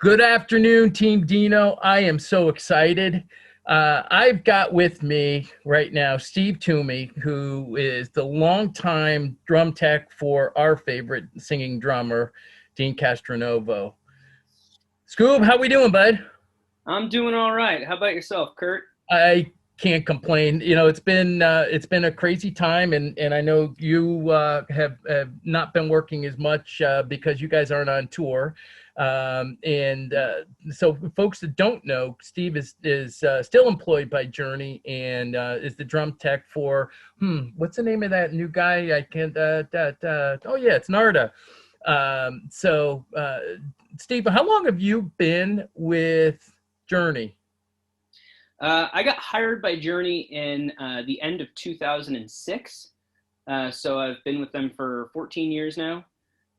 Good afternoon, TeamDeeno. I am so excited. I've got with me right now Steve Toomey, who is the longtime drum tech for our favorite singing drummer, Deen Castronovo. Scoob, how we doing, bud? I'm doing all right. How about yourself, Curt? I can't complain. You know, it's been a crazy time, and I know you have not been working as much because you guys aren't on tour. And so, folks that don't know, Steve is still employed by Journey and is the drum tech for what's the name of that new guy? I can't. Oh yeah, it's Narda. So, Steve, how long have you been with Journey? I got hired by Journey in the end of 2006. So I've been with them for 14 years now.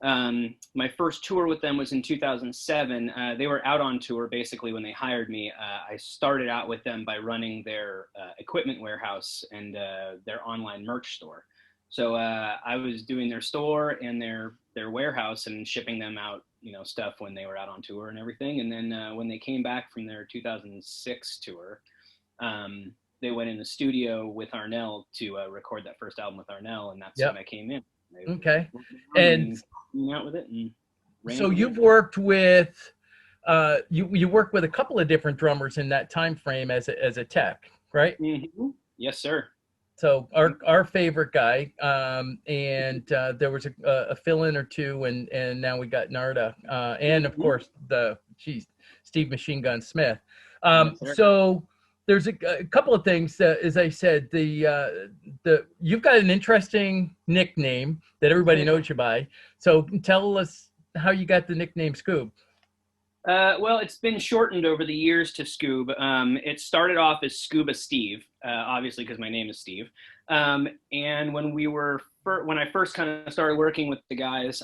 My first tour with them was in 2007. They were out on tour basically when they hired me. I started out with them by running their equipment warehouse and their online merch store. So I was doing their store and their warehouse and shipping them out, stuff when they were out on tour and everything. And then when they came back from their 2006 tour, they went in the studio with Arnell to record that first album with Arnell, and that's when Yep. I came in. They Okay. worked And out with it and ran it so from there. you've worked with you worked with a couple of different drummers in that time frame as a tech, right? Yes, sir. So our favorite guy, and there was a fill-in or two, and now we got Narda, and of Mhm. course Steve Machine Gun Smith. Yes, sir. So there's a couple of things. As I said, the you've got an interesting nickname that everybody knows you by. So tell us how you got the nickname Scoob. Well, it's been shortened over the years to Scoob. It started off as Scuba Steve, obviously because my name is Steve. And when I first kind of started working with the guys,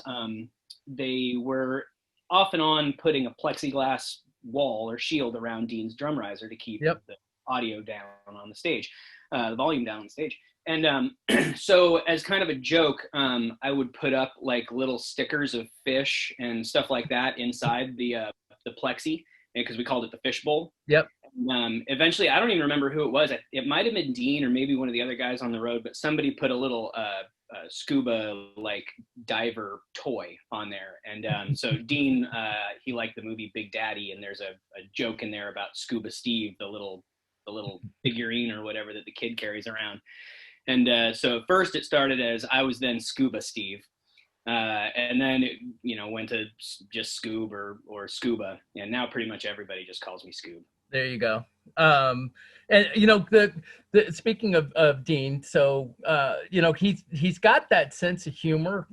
they were off and on putting a plexiglass wall or shield around Dean's drum riser to keep Yep. the audio down on the stage, the volume down on the stage. And so, as kind of a joke, I would put up like little stickers of fish and stuff like that inside the plexi because we called it the fishbowl. Yep. Eventually, I don't even remember who it was. It might have been Dean or maybe one of the other guys on the road, but somebody put a little scuba like diver toy on there. And so Dean, he liked the movie Big Daddy, and there's a joke in there about Scuba Steve, the little figurine or whatever that the kid carries around. And so first it started as I was then Scuba Steve, and then it, went to just Scoob or Scuba, and now pretty much everybody just calls me Scoob. There you go. Um, and the speaking of Dean, so he's got that sense of humor,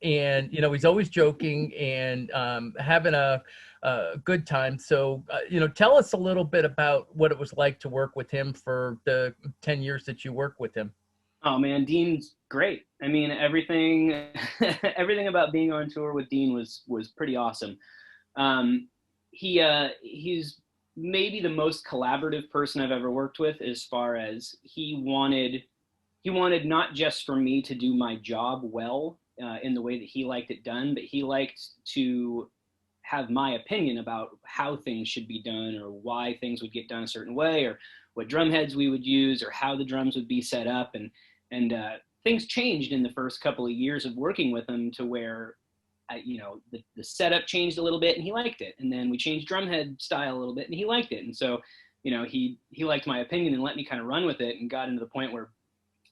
and he's always joking and having a good time. So tell us a little bit about what it was like to work with him for the 10 years that you worked with him. Oh man, Dean's great. I mean, everything everything about being on tour with Dean was pretty awesome. Um, he's maybe the most collaborative person I've ever worked with, as far as he wanted not just for me to do my job well in the way that he liked it done, but he liked to have my opinion about how things should be done or why things would get done a certain way or what drum heads we would use or how the drums would be set up. And things changed in the first couple of years of working with him to where the setup changed a little bit and he liked it. And then we changed drumhead style a little bit and he liked it. And so, he liked my opinion and let me kind of run with it and got into the point where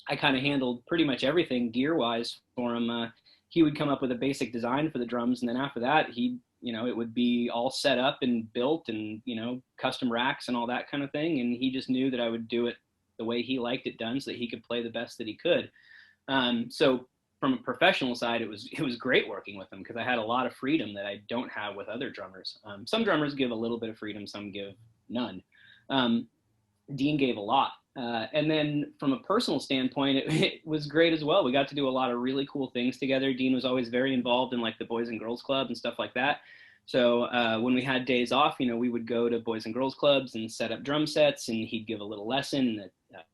I kind of handled pretty much everything gear wise for him. He would come up with a basic design for the drums. And then after that, it would be all set up and built and, custom racks and all that kind of thing. And he just knew that I would do it the way he liked it done so that he could play the best that he could. So from a professional side, it was great working with him because I had a lot of freedom that I don't have with other drummers. Some drummers give a little bit of freedom, some give none. Dean gave a lot. And then from a personal standpoint, it was great as well. We got to do a lot of really cool things together. Dean was always very involved in like the Boys and Girls Club and stuff like that. So when we had days off, we would go to boys and girls clubs and set up drum sets, and he'd give a little lesson and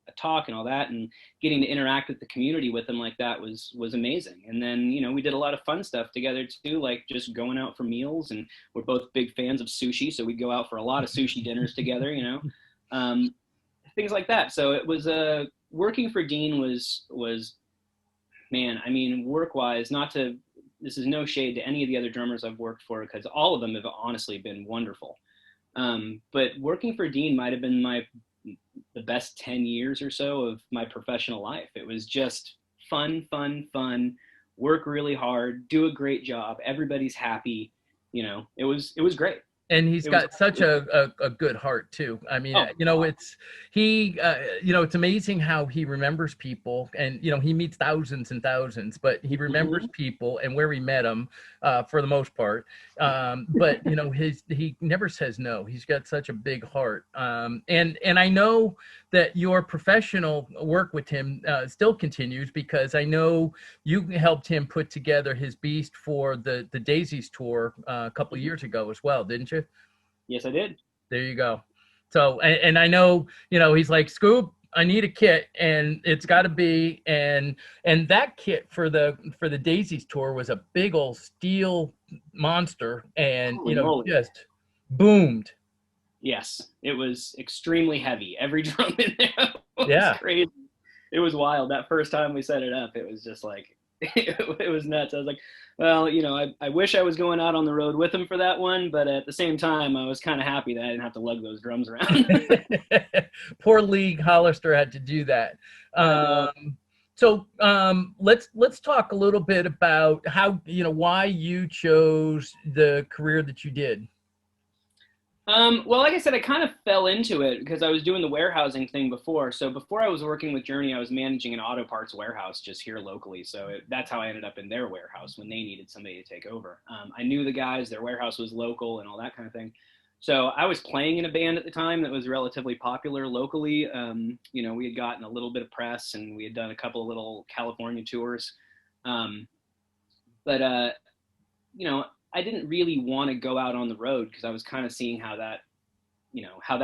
a talk and all that, and getting to interact with the community with him like that was amazing. And then we did a lot of fun stuff together too, like just going out for meals, and we're both big fans of sushi, so we'd go out for a lot of sushi dinners together, things like that. So it was working for Deen was man, I mean, work wise, this is no shade to any of the other drummers I've worked for, because all of them have honestly been wonderful. But working for Deen might have been the best 10 years or so of my professional life. It was just fun, work really hard, do a great job. Everybody's happy. It was great. And he's got such a good heart too. I mean, it's amazing how he remembers people, and he meets thousands and thousands, but he remembers people and where he met them for the most part. But he never says no. He's got such a big heart. And I know that your professional work with him still continues, because I know you helped him put together his Beast for the Daisies tour a couple of years ago as well, didn't you? Yes, I did. There you go. So, and I know, he's like, Scoob, I need a kit, and it's got to be, and that kit for the Daisies tour was a big old steel monster, and just boomed. Yes, it was extremely heavy. Every drum in there was crazy. It was wild. That first time we set it up, it was just like, it was nuts. I was like, well, I wish I was going out on the road with him for that one, but at the same time, I was kind of happy that I didn't have to lug those drums around. Poor Lee Hollister had to do that. So let's talk a little bit about how, why you chose the career that you did. Well, like I said, I kind of fell into it because I was doing the warehousing thing before. So before I was working with Journey, I was managing an auto parts warehouse just here locally. So that's how I ended up in their warehouse when they needed somebody to take over. I knew the guys, their warehouse was local and all that kind of thing. So I was playing in a band at the time that was relatively popular locally. We had gotten a little bit of press, and we had done a couple of little California tours. I didn't really want to go out on the road because I was kind of seeing how that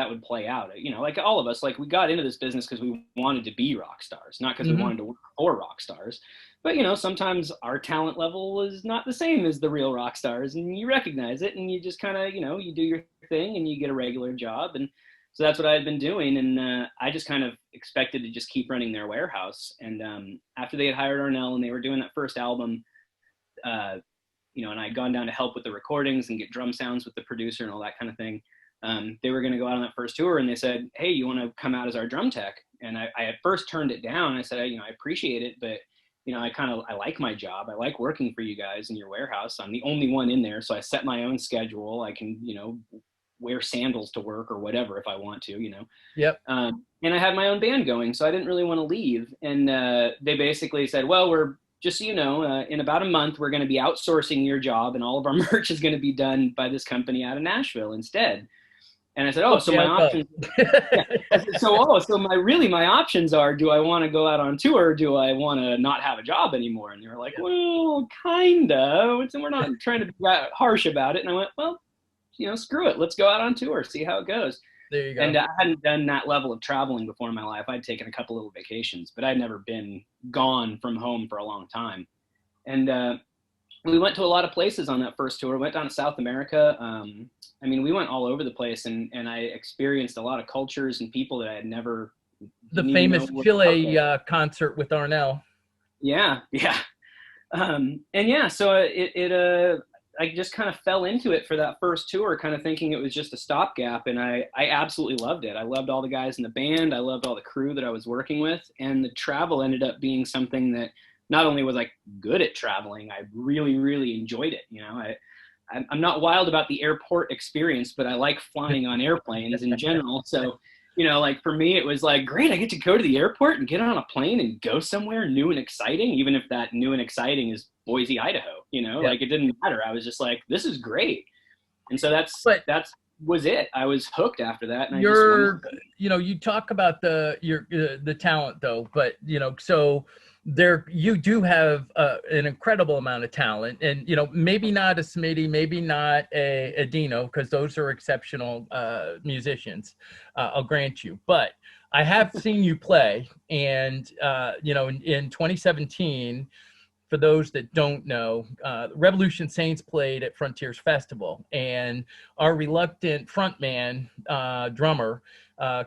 would play out. Like all of us, like we got into this business because we wanted to be rock stars, not because we wanted to work for rock stars. But, sometimes our talent level is not the same as the real rock stars, and you recognize it, and you just kind of, you do your thing and you get a regular job. And so that's what I had been doing. And I just kind of expected to just keep running their warehouse. And after they had hired Arnell and they were doing that first album, and I had gone down to help with the recordings and get drum sounds with the producer and all that kind of thing. They were going to go out on that first tour, and they said, hey, you want to come out as our drum tech? And I at first turned it down. I said, I appreciate it, but I like my job. I like working for you guys in your warehouse. I'm the only one in there. So I set my own schedule. I can, wear sandals to work or whatever if I want to, Yep. And I had my own band going, so I didn't really want to leave. And they basically said, well, just so you know, in about a month, we're going to be outsourcing your job, and all of our merch is going to be done by this company out of Nashville instead. And I said, oh, so my options. My options are, do I want to go out on tour, or do I want to not have a job anymore? And they were like, well, kind of. And we're not trying to be harsh about it. And I went, well, screw it. Let's go out on tour, see how it goes. There you go. And I hadn't done that level of traveling before in my life. I'd taken a couple little vacations, but I'd never been gone from home for a long time. And we went to a lot of places on that first tour. We went down to South America. We went all over the place, and I experienced a lot of cultures and people that I had never. The famous Chile concert with Arnell. Yeah. So I just kind of fell into it for that first tour, kind of thinking it was just a stopgap. And I absolutely loved it. I loved all the guys in the band. I loved all the crew that I was working with. And the travel ended up being something that not only was I good at traveling, I really, really enjoyed it. I'm not wild about the airport experience, but I like flying on airplanes in general. So, like for me, it was like, great, I get to go to the airport and get on a plane and go somewhere new and exciting, even if that new and exciting is Boise, Idaho, like it didn't matter. I was just like, this is great. And so that's was it. I was hooked after that. And you talk about the talent though, but so there you do have an incredible amount of talent, and maybe not a Smitty, maybe not a Deeno, because those are exceptional musicians. I'll grant you, but I have seen you play, and in 2017. For those that don't know, Revolution Saints played at Frontiers Festival, and our reluctant frontman, drummer,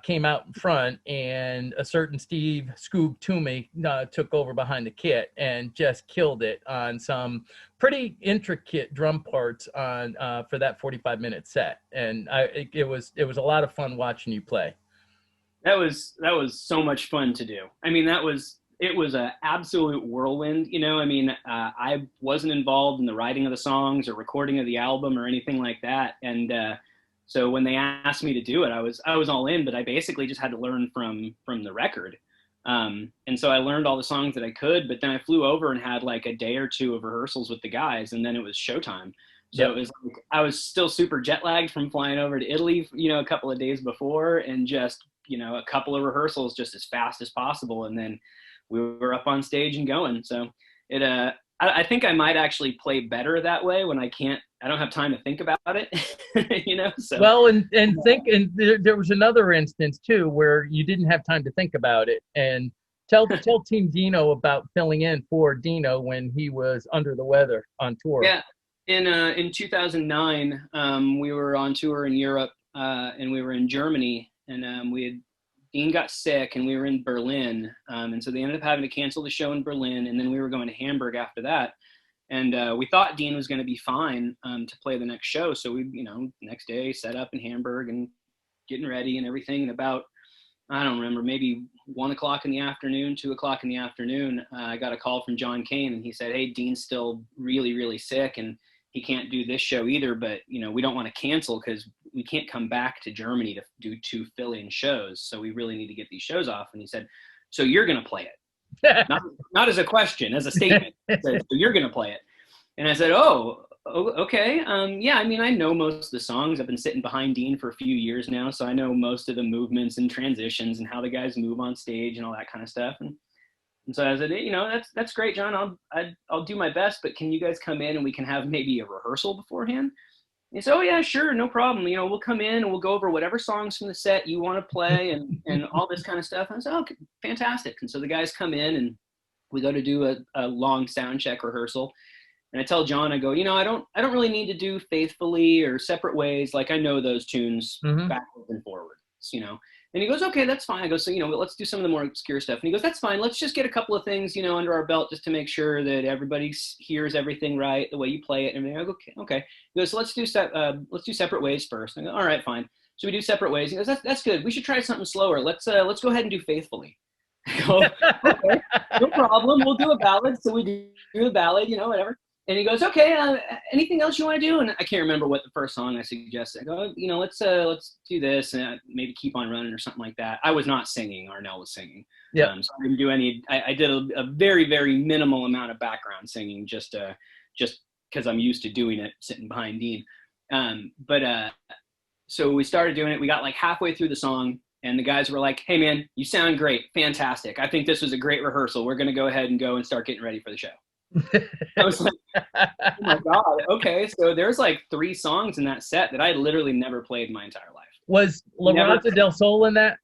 came out in front, and a certain Scoob Toomey took over behind the kit and just killed it on some pretty intricate drum parts on for that 45-minute set. And it was a lot of fun watching you play. That was so much fun to do. I mean, it was an absolute whirlwind. I wasn't involved in the writing of the songs or recording of the album or anything like that. And so when they asked me to do it, I was all in, but I basically just had to learn from the record. And so I learned all the songs that I could, but then I flew over and had like a day or two of rehearsals with the guys, and then it was showtime. So It was like, I was still super jet lagged from flying over to Italy, a couple of days before, and just, a couple of rehearsals just as fast as possible. And then we were up on stage and going. So I think I might actually play better that way when I don't have time to think about it, so. Well, and there was another instance too, where you didn't have time to think about it. And tell TeamDeeno about filling in for Deeno when he was under the weather on tour. Yeah. In 2009, we were on tour in Europe, and we were in Germany, and Deen got sick, and we were in Berlin, and so they ended up having to cancel the show in Berlin, and then we were going to Hamburg after that, and we thought Deen was going to be fine to play the next show, so we, next day set up in Hamburg and getting ready and everything, and about, I don't remember, maybe 1 o'clock in the afternoon, 2 o'clock in the afternoon, I got a call from John Kane, and he said, "Hey, Deen's still really, really sick, and he can't do this show either, but we don't want to cancel because we can't come back to Germany to do 2 fill-in shows. So we really need to get these shows off." And he said, "So you're going to play it?" not as a question, as a statement. He said, "So you're going to play it?" And I said, "Oh, okay. Yeah, I mean, I know most of the songs. I've been sitting behind Deen for a few years now, so I know most of the movements and transitions and how the guys move on stage and all that kind of stuff." And so I said, "That's great, John. I'll do my best, but can you guys come in and we can have maybe a rehearsal beforehand?" And he said, "Oh yeah, sure, no problem. We'll come in and we'll go over whatever songs from the set you want to play and all this kind of stuff." And I said, "Oh, fantastic." And so the guys come in and we go to do a long sound check rehearsal. And I tell John, I go, I don't really need to do Faithfully or Separate Ways. Like, I know those tunes backwards and forwards, And he goes, "Okay, that's fine." I go, "So, let's do some of the more obscure stuff." And he goes, "That's fine. Let's just get a couple of things, under our belt just to make sure that everybody hears everything right, the way you play it." And I go, okay. He goes, "So let's do Separate Ways first." And I go, "All right, fine." So we do Separate Ways. He goes, That's good. We should try something slower. Let's go ahead and do Faithfully." I go, "Okay, no problem. We'll do a ballad." So we do a ballad, whatever. And he goes, "Okay, anything else you want to do?" And I can't remember what the first song I suggested. I go, let's do this and maybe Keep on Running or something like that. I was not singing. Arnell was singing. Yeah. So I didn't do any. I did a very, very minimal amount of background singing, just because I'm used to doing it sitting behind Deen. So we started doing it. We got like halfway through the song, and the guys were like, "Hey man, you sound great, fantastic. I think this was a great rehearsal. We're going to go ahead and start getting ready for the show." I was like, "Oh my God, okay." So there's like 3 songs in that set that I literally never played in my entire life. Was La Raza del Sol in that?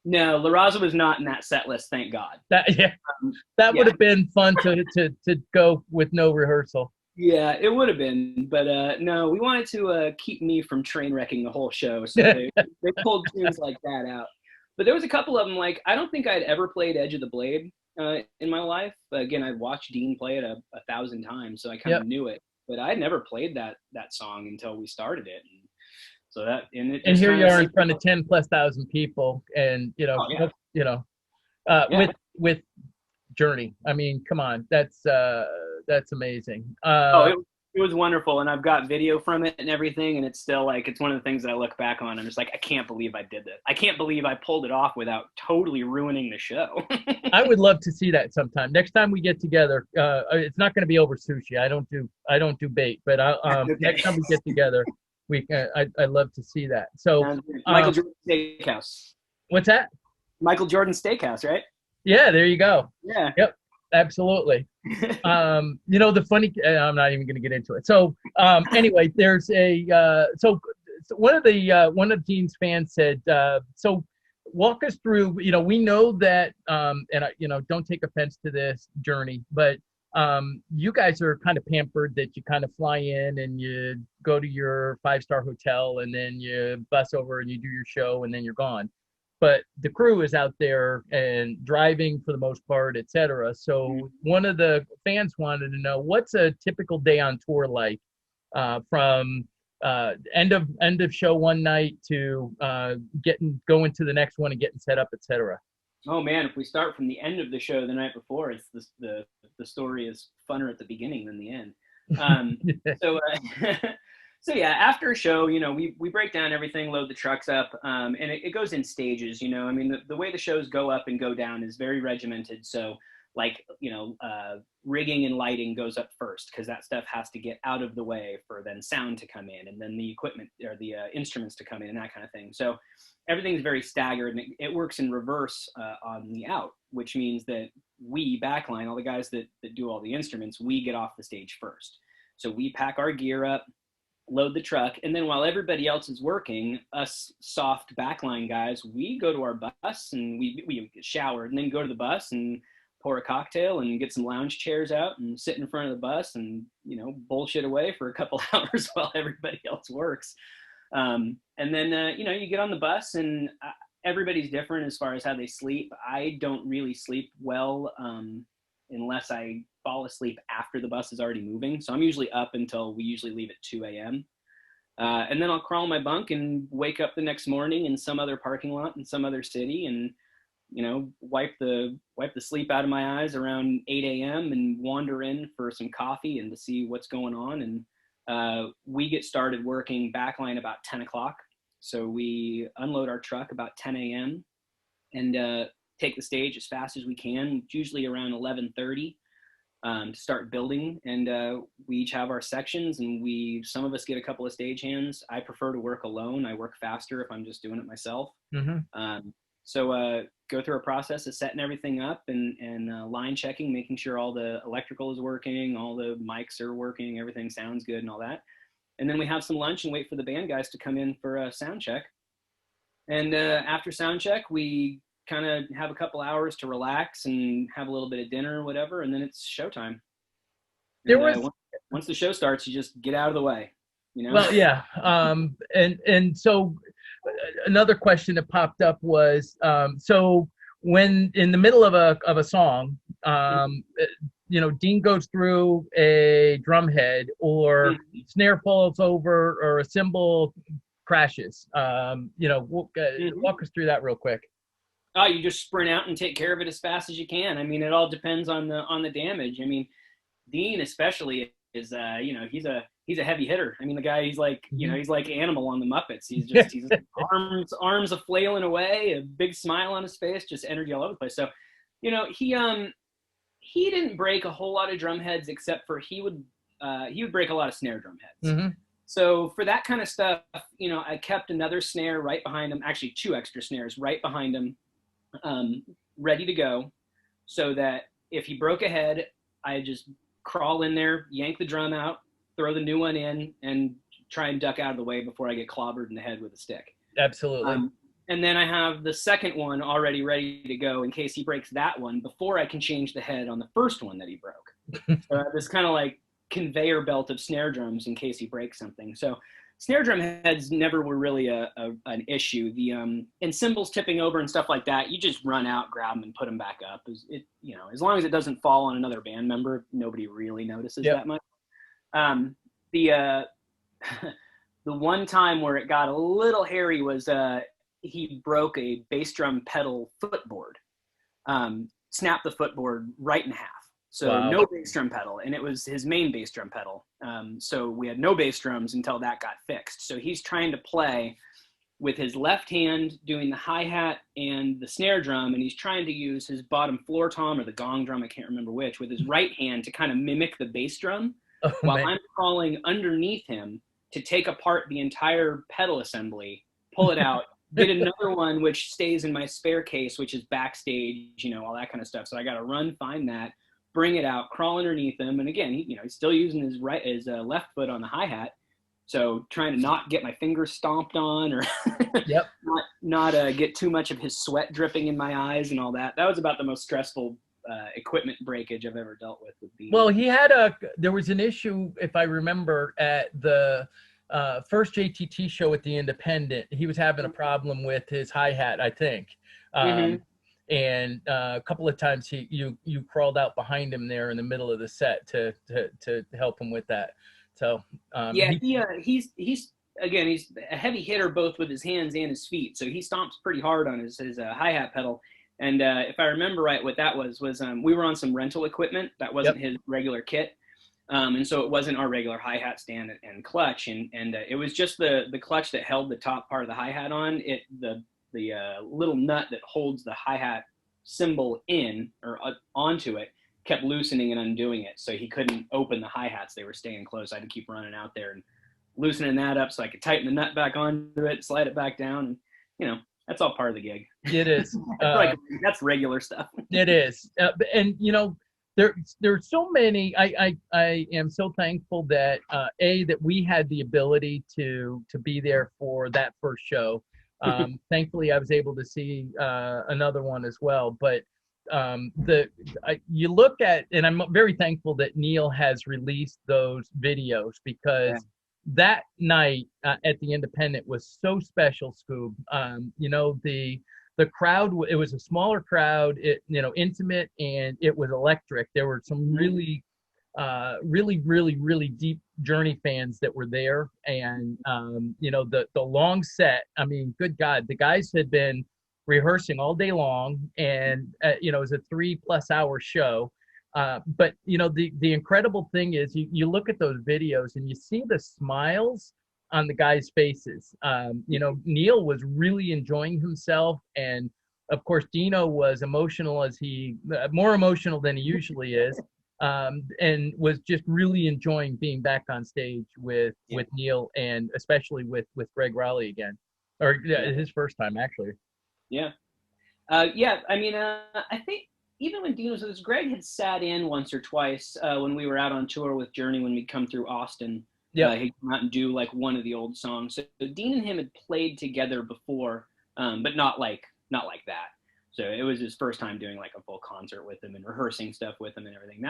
No, La Raza was not in that set list, thank God. That would have been fun to go with no rehearsal. Yeah, it would have been, but no, we wanted to keep me from train wrecking the whole show, so they pulled tunes like that out. But there was a couple of them, like, I don't think I'd ever played Edge of the Blade in my life. But again, I'd watched Deen play it 1,000 times, so I kind of knew it. But I'd never played that song until we started it. And so that and here you are in front of 10,000+ people, and with Journey. I mean, come on, that's amazing. It was wonderful, and I've got video from it and everything, and it's still like, it's one of the things that I look back on. I'm just like, I can't believe I did this. I can't believe I pulled it off without totally ruining the show. I would love to see that sometime. Next time we get together, it's not going to be over sushi. I don't do bait, but okay. Next time we get together, I'd love to see that. So Michael Jordan Steakhouse. What's that? Michael Jordan Steakhouse, right? Yeah, there you go. Yeah. Yep. Absolutely. The funny, I'm not even going to get into it. So, anyway, there's so one of Dean's fans said, so walk us through, we know that, and don't take offense to this journey, but, you guys are kind of pampered that you kind of fly in and you go to your 5-star hotel and then you bus over and you do your show and then you're gone. But the crew is out there and driving for the most part, et cetera. So one of the fans wanted to know, what's a typical day on tour like, from end of show one night to going to the next one and getting set up, et cetera. Oh man, if we start from the end of the show the night before, it's the story is funner at the beginning than the end. So so yeah, after a show, we break down everything, load the trucks up, and it goes in stages. I mean, the way the shows go up and go down is very regimented. So like, rigging and lighting goes up first because that stuff has to get out of the way for then sound to come in and then the equipment or the instruments to come in and that kind of thing. So everything's very staggered, and it works in reverse on the out, which means that we backline, all the guys that do all the instruments, we get off the stage first. So we pack our gear up, load the truck, and then while everybody else is working, us soft backline guys, we go to our bus and we get showered and then go to the bus and pour a cocktail and get some lounge chairs out and sit in front of the bus and bullshit away for a couple hours while everybody else works. And then you get on the bus, and everybody's different as far as how they sleep. I don't really sleep well unless I fall asleep after the bus is already moving. So I'm usually up until we usually leave at 2 a.m. And then I'll crawl in my bunk and wake up the next morning in some other parking lot in some other city and, wipe the sleep out of my eyes around 8 a.m. and wander in for some coffee and to see what's going on. And we get started working backline about 10 o'clock. So we unload our truck about 10 a.m. and take the stage as fast as we can, usually around 11:30. To start building, and we each have our sections, and some of us get a couple of stage hands. I prefer to work alone. I work faster if I'm just doing it myself. So go through a process of setting everything up and line checking, making sure all the electrical is working, all the mics are working, everything sounds good and all that. And then we have some lunch and wait for the band guys to come in for a sound check. And after sound check, we kind of have a couple hours to relax and have a little bit of dinner or whatever, and then it's showtime. Once the show starts, you just get out of the way, Well, yeah. And so another question that popped up was, so when in the middle of a song, Deen goes through a drum head or snare falls over or a cymbal crashes, walk us through that real quick. Oh, you just sprint out and take care of it as fast as you can. I mean, it all depends on the damage. I mean, Deen especially is, he's a heavy hitter. I mean, the guy, he's like, he's like Animal on the Muppets. He's arms a flailing away, a big smile on his face, just energy all over the place. So, he didn't break a whole lot of drum heads, except for he would break a lot of snare drum heads. So for that kind of stuff, I kept another snare right behind him, actually 2 extra snares right behind him, ready to go, so that if he broke a head, I just crawl in there, yank the drum out, throw the new one in, and try and duck out of the way before I get clobbered in the head with a stick. Absolutely. And then I have the second one already ready to go in case he breaks that one before I can change the head on the first one that he broke. So I have this kind of like conveyor belt of snare drums in case he breaks something. So snare drum heads never were really an issue. And cymbals tipping over and stuff like that, you just run out, grab them, and put them back up. As long as it doesn't fall on another band member, nobody really notices that much. The one time where it got a little hairy was he broke a bass drum pedal footboard, snapped the footboard right in half. So wow. No bass drum pedal, and it was his main bass drum pedal. So we had no bass drums until that got fixed. So he's trying to play with his left hand doing the hi-hat and the snare drum, and he's trying to use his bottom floor tom or the gong drum, I can't remember which, with his right hand to kind of mimic the bass drum, while I'm crawling underneath him to take apart the entire pedal assembly, pull it out, get another one which stays in my spare case, which is backstage, all that kind of stuff. So I got to run, find that, bring it out, crawl underneath him. And again, he's still using his left foot on the hi-hat. So trying to not get my fingers stomped on, or Yep. not get too much of his sweat dripping in my eyes and all that. That was about the most stressful equipment breakage I've ever dealt with Dean. Well, there was an issue, if I remember, at the first JTT show at the Independent. He was having a problem with his hi-hat, I think. And a couple of times you crawled out behind him there in the middle of the set to help him with that. So he's again, he's a heavy hitter both with his hands and his feet. So he stomps pretty hard on his hi-hat pedal. And if I remember right, what that was we were on some rental equipment that wasn't his regular kit. And so it wasn't our regular hi-hat stand and clutch. And it was just the clutch that held the top part of the hi-hat on. The little nut that holds the hi-hat cymbal in or onto it kept loosening and undoing it. So he couldn't open the hi-hats. They were staying closed. I had to keep running out there and loosening that up so I could tighten the nut back onto it, slide it back down. And, that's all part of the gig. It is. That's regular stuff. It is. And, there's so many. I am so thankful that, that we had the ability to be there for that first show. Thankfully, I was able to see another one as well. But you look at, and I'm very thankful that Neil has released those videos, because that night at the Independent was so special, Scoob. The crowd, it was a smaller crowd, intimate, and it was electric. There were some really deep Journey fans that were there. And, the long set, I mean, good God, the guys had been rehearsing all day long, and, it was a 3+ hour show. But, the incredible thing is you look at those videos and you see the smiles on the guys' faces. Neil was really enjoying himself. And of course, Deeno was more emotional than he usually is. And was just really enjoying being back on stage with Neil, and especially with Greg Rowley again, or his first time actually. Yeah. I mean, I think even when Dean was with us, Greg had sat in once or twice when we were out on tour with Journey, when we'd come through Austin. He'd come out and do like one of the old songs. So Dean and him had played together before, but not like that. So it was his first time doing like a full concert with him and rehearsing stuff with him and everything.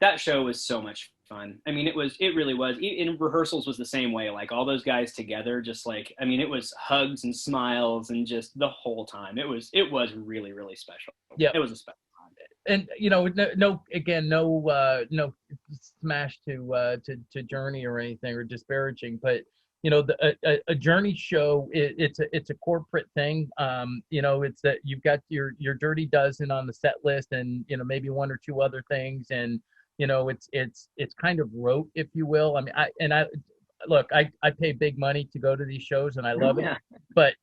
That show was so much fun. I mean, it really was. In rehearsals was the same way. Like all those guys together, just like, I mean, it was hugs and smiles and just the whole time. It was really, really special. Yeah, it was a special time. And no smash to Journey or anything, or disparaging, but a Journey show, it's a corporate thing. It's that you've got your Dirty Dozen on the set list, and maybe one or two other things, and it's kind of rote, if you will. I mean, I pay big money to go to these shows, and I love it. But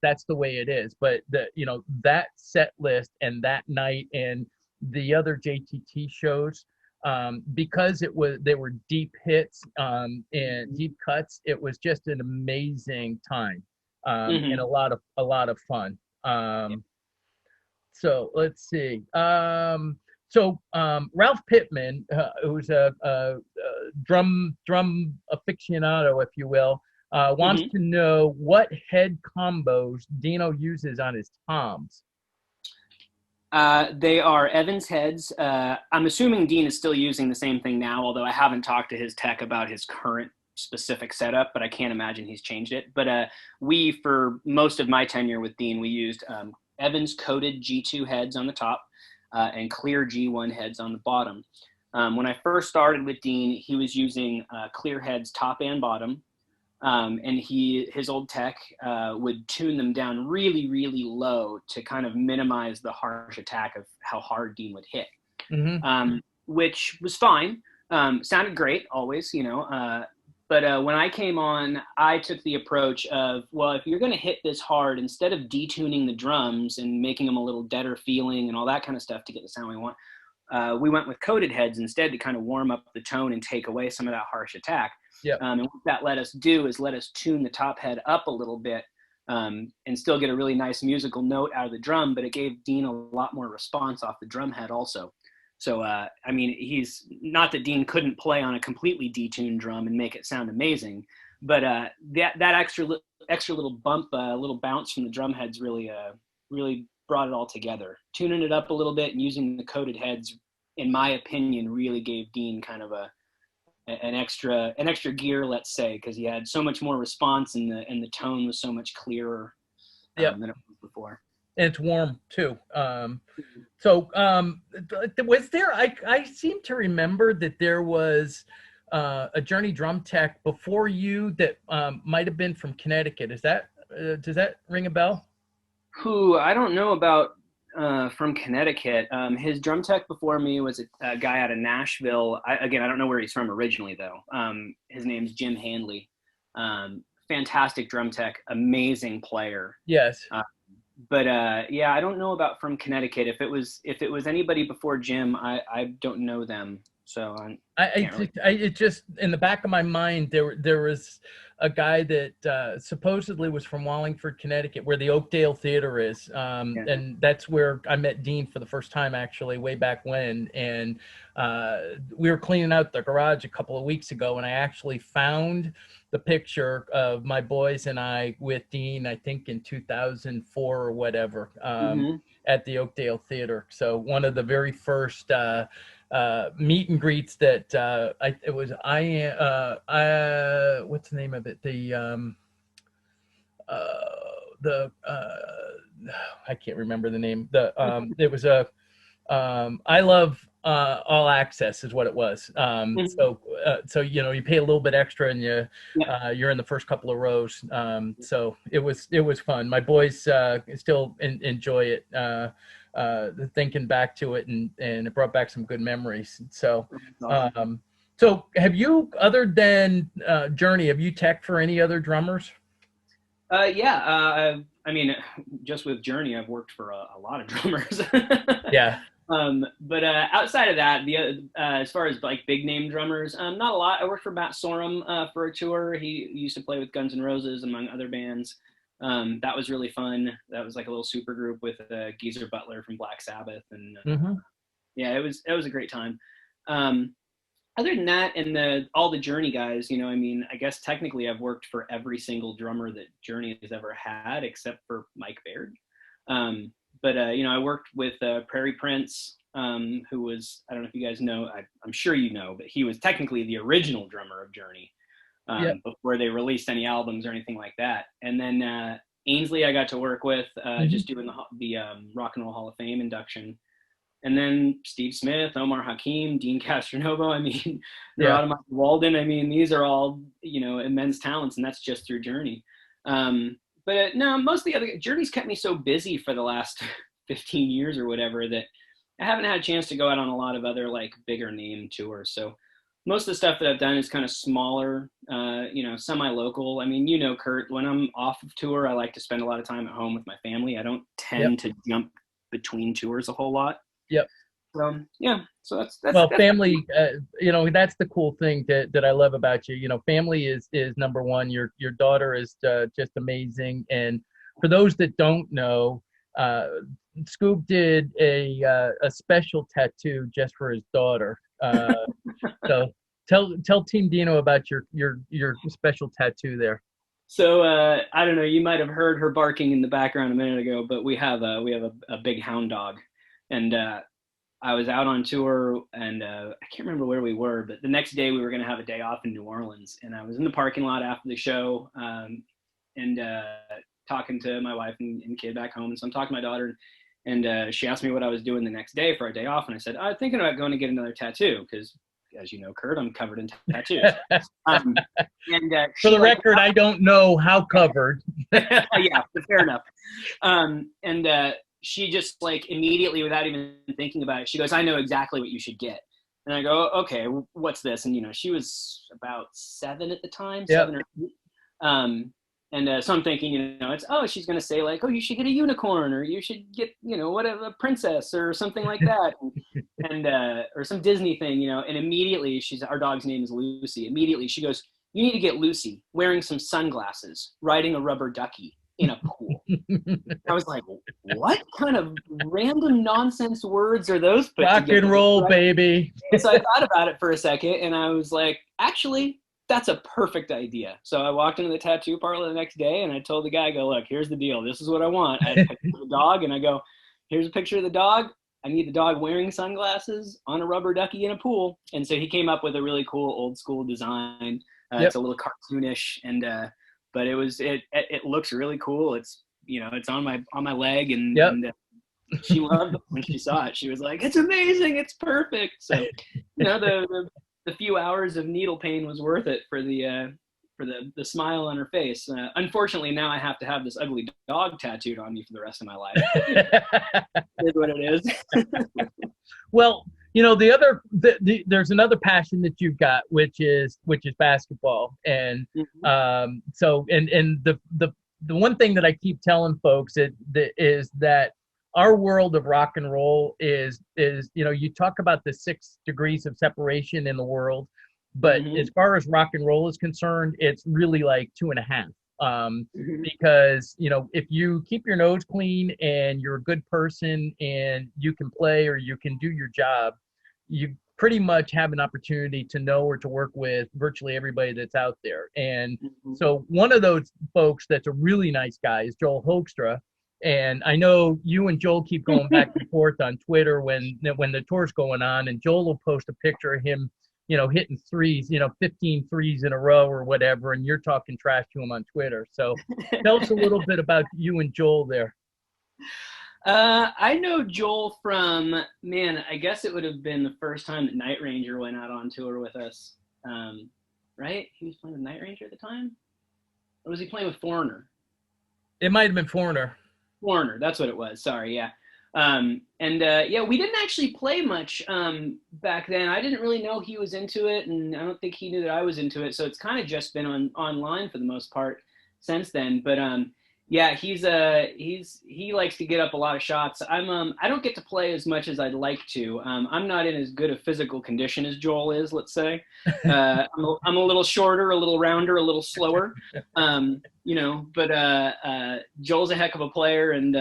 that's the way it is. But that set list and that night and the other JTT shows, because they were deep hits and deep cuts, it was just an amazing time, and a lot of fun. So let's see. So Ralph Pittman, who's a drum aficionado, if you will, wants to know what head combos Deeno uses on his toms. They are Evans heads. I'm assuming Dean is still using the same thing now, although I haven't talked to his tech about his current specific setup, but I can't imagine he's changed it. But for most of my tenure with Dean, we used Evans coated G2 heads on the top and clear G1 heads on the bottom. When I first started with Dean, he was using clear heads top and bottom. And his old tech would tune them down really, really low to kind of minimize the harsh attack of how hard Dean would hit, which was fine. Sounded great always, but when I came on, I took the approach of, well, if you're going to hit this hard, instead of detuning the drums and making them a little deader feeling and all that kind of stuff to get the sound we want, we went with coated heads instead to kind of warm up the tone and take away some of that harsh attack. And what that let us do is let us tune the top head up a little bit and still get a really nice musical note out of the drum, but it gave Dean a lot more response off the drum head also. So, I mean, he's not that Deen couldn't play on a completely detuned drum and make it sound amazing, but that extra little bump, little bounce from the drum heads really brought it all together. Tuning it up a little bit and using the coated heads, in my opinion, really gave Deen kind of an extra gear, let's say, because he had so much more response and the tone was so much clearer than it was before. And it's warm too. So was there? I seem to remember that there was a Journey drum tech before you that might have been from Connecticut. Is that does that ring a bell? Who I don't know about from Connecticut. His drum tech before me was a guy out of Nashville. I don't know where he's from originally though. His name's Jim Handley. Fantastic drum tech, amazing player. Yes. But yeah, I don't know about from Connecticut. If it was anybody before Jim, I don't know them. So it just in the back of my mind there was a guy that supposedly was from Wallingford, Connecticut, where the Oakdale Theater is, and that's where I met Deen for the first time, actually, way back when. And we were cleaning out the garage a couple of weeks ago, and I actually found the picture of my boys and I with Deen, I think in 2004 or whatever, at the Oakdale Theater. So one of the very first meet and greets that what's the name of it? I can't remember the name. It was I Love All Access is what it was. So you pay a little bit extra and you're in the first couple of rows. So it was fun. My boys still enjoy it. Thinking back to it, and it brought back some good memories. So so have you, other than Journey, have you tech for any other drummers? I mean, just with Journey, I've worked for a lot of drummers. Yeah. But outside of that, as far as like big name drummers, not a lot. I worked for Matt Sorum for a tour. He used to play with Guns N' Roses among other bands. That was really fun. That was like a little super group with Geezer Butler from Black Sabbath, and yeah, it was a great time. Other than that, and all the Journey guys, I mean, I guess technically I've worked for every single drummer that Journey has ever had, except for Mike Baird. But I worked with Prairie Prince, who was, I don't know if you guys know, I'm sure you know, but he was technically the original drummer of Journey before they released any albums or anything like that. And then Ainsley I got to work with, just doing the Rock and Roll Hall of Fame induction. And then Steve Smith, Omar Hakim, Deen Castronovo, I mean, Michael Walden, I mean, these are all, immense talents, and that's just through Journey. But no, most of the other Journey's kept me so busy for the last 15 years or whatever that I haven't had a chance to go out on a lot of other like bigger name tours. So most of the stuff that I've done is kind of smaller, semi-local. I mean, Curt, when I'm off of tour, I like to spend a lot of time at home with my family. I don't tend to jump between tours a whole lot. Yep. Yeah. So that's family. That's the cool thing that I love about you. Family is number one. Your daughter is just amazing. And for those that don't know, Scoob did a special tattoo just for his daughter. So tell TeamDeeno about your special tattoo there. So I don't know. You might have heard her barking in the background a minute ago, but we have a big hound dog. And I was out on tour, and I can't remember where we were, but the next day we were going to have a day off in New Orleans. And I was in the parking lot after the show and talking to my wife and kid back home. And so I'm talking to my daughter, and she asked me what I was doing the next day for our day off. And I said, I'm thinking about going to get another tattoo because, as you know, Curt, I'm covered in tattoos. For the record, I don't know how covered. Yeah, fair enough. She just like immediately, without even thinking about it, she goes, I know exactly what you should get. And I go, okay, what's this? And, she was about 7 at the time, 7 or 8. So I'm thinking, she's going to say like, oh, you should get a unicorn, or you should get, whatever, a princess or something like that. Or some Disney thing, and immediately our dog's name is Lucy. Immediately she goes, you need to get Lucy wearing some sunglasses, riding a rubber ducky. in a pool. I was like, what kind of random nonsense words are those put Rock together? and roll, Right? baby. So I thought about it for a second, and I was like, actually, that's a perfect idea. So I walked into the tattoo parlor the next day, and I told the guy, I go, look, here's the deal. This is what I want. I had a picture of the dog, and I go, here's a picture of the dog. I need the dog wearing sunglasses on a rubber ducky in a pool. And so he came up with a really cool old school design. Yep. It's a little cartoonish, and but it looks really cool. It's it's on my leg, and Yep. she loved it when she saw it. She was like, "It's amazing! It's perfect!" So, the few hours of needle pain was worth it for the smile on her face. Unfortunately, now I have to have this ugly dog tattooed on me for the rest of my life. It is what it is. Well, there's another passion that you've got, which is basketball, and so the one thing that I keep telling folks is that our world of rock and roll is you talk about the 6 degrees of separation in the world, but as far as rock and roll is concerned, it's really like 2.5. Because if you keep your nose clean and you're a good person and you can play or you can do your job, you pretty much have an opportunity to know or to work with virtually everybody that's out there. And so one of those folks that's a really nice guy is Joel Hoekstra. And I know you and Joel keep going back and forth on Twitter when the tour's going on, and Joel will post a picture of him, hitting threes, 15 threes in a row or whatever, and you're talking trash to him on Twitter. So tell us a little bit about you and Joel there. I know Joel from, I guess it would have been the first time that Night Ranger went out on tour with us. Right? He was playing with Night Ranger at the time? Or was he playing with Foreigner? It might have been Foreigner. Foreigner, that's what it was. Sorry, yeah. We didn't actually play much back then. I didn't really know he was into it, and I don't think he knew that I was into it. So it's kind of just been online for the most part since then. But he likes to get up a lot of shots. I don't get to play as much as I'd like to. I'm not in as good a physical condition as Joel is, let's say. I'm a little shorter, a little rounder, a little slower. But Joel's a heck of a player, and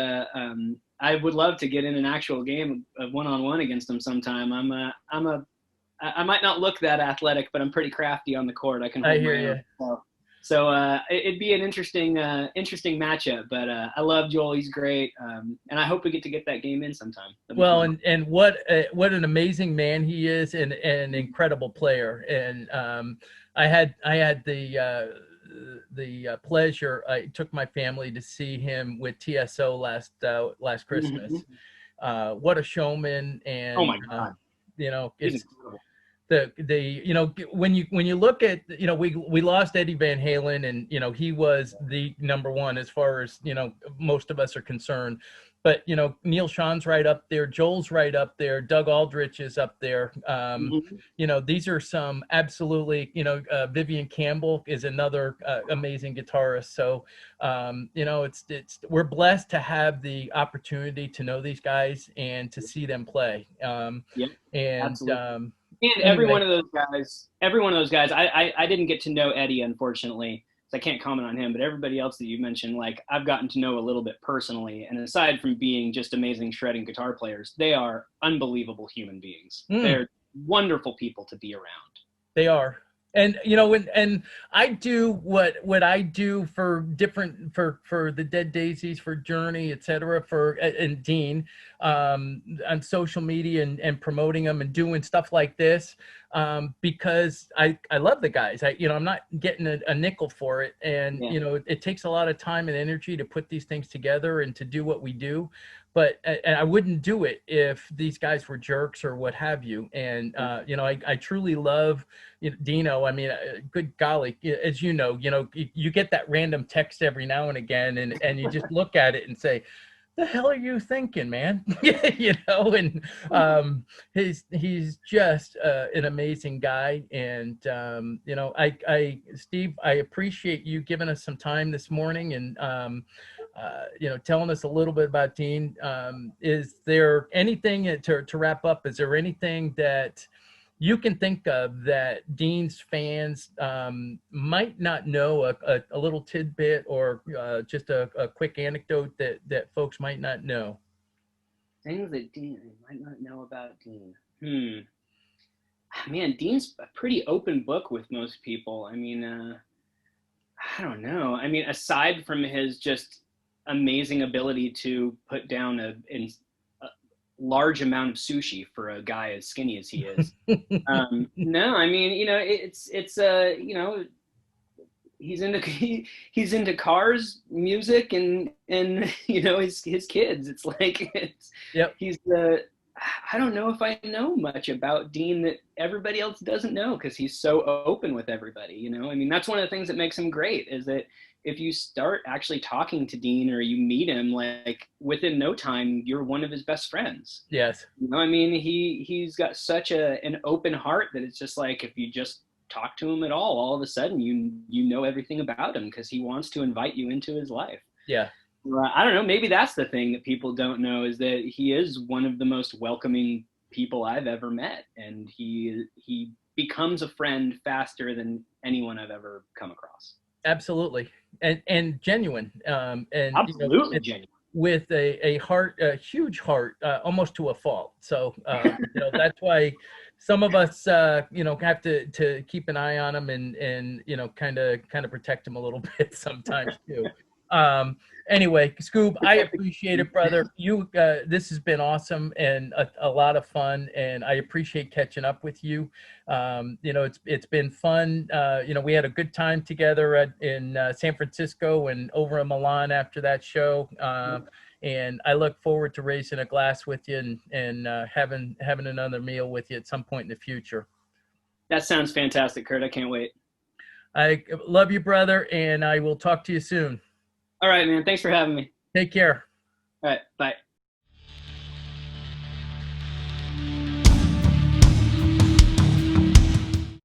I would love to get in an actual game of one-on-one against him sometime. I might not look that athletic, but I'm pretty crafty on the court. I can hold my own. So it'd be an interesting matchup. But I love Joel; he's great, and I hope we get that game in sometime. Well, and what an amazing man he is, and an incredible player. And I had the pleasure. I took my family to see him with TSO last Christmas. What a showman! And oh my God, it's when you look at we lost Eddie Van Halen, and he was the number one as far as most of us are concerned. But Neil Sean's right up there, Joel's right up there, Doug Aldrich is up there. These are some absolutely Vivian Campbell is another amazing guitarist. So we're blessed to have the opportunity to know these guys and to see them play. Absolutely. And every one of those guys, I didn't get to know Eddie, unfortunately, so I can't comment on him, but everybody else that you mentioned, like, I've gotten to know a little bit personally. And aside from being just amazing shredding guitar players, they are unbelievable human beings. They're wonderful people to be around. They are. And and I do what I do for the Dead Daisies, for Journey, etc., and Deen on social media and promoting them and doing stuff like this because I love the guys. I'm not getting a nickel for it, and it takes a lot of time and energy to put these things together and to do what we do. But I wouldn't do it if these guys were jerks or what have you. And I truly love Deeno. I mean, good golly, as you get that random text every now and again, and you just look at it and say, "The hell are you thinking, man?" And he's just an amazing guy. And Steve, I appreciate you giving us some time this morning and telling us a little bit about Deen. Is there anything to wrap up? Is there anything that you can think of that Dean's fans might not know a little tidbit or just a quick anecdote that folks might not know? Things that Dean might not know about Dean. Man, Dean's a pretty open book with most people. I mean, I don't know. I mean, aside from his just amazing ability to put down a large amount of sushi for a guy as skinny as he is. No, I mean, he's into he's into cars, music, and his kids. It's like Yep. he's the. I don't know if I know much about Dean that everybody else doesn't know because he's so open with everybody. I mean, that's one of the things that makes him great is that if you start actually talking to Dean or you meet him, like within no time, you're one of his best friends. Yes. I mean, he's got such an open heart that it's just like if you just talk to him at all of a sudden you know everything about him because he wants to invite you into his life. Yeah. I don't know. Maybe that's the thing that people don't know is that he is one of the most welcoming people I've ever met, and he becomes a friend faster than anyone I've ever come across. Absolutely, and genuine, and absolutely genuine. With a heart, a huge heart, almost to a fault. So that's why some of us have to keep an eye on him and kind of protect him a little bit sometimes too. Anyway, Scoob, I appreciate it, brother. This has been awesome and a lot of fun, and I appreciate catching up with you. It's been fun. We had a good time together in San Francisco and over in Milan after that show. And I look forward to raising a glass with you and having another meal with you at some point in the future. That sounds fantastic, Curt. I can't wait. I love you, brother, and I will talk to you soon. All right, man. Thanks for having me. Take care. All right. Bye.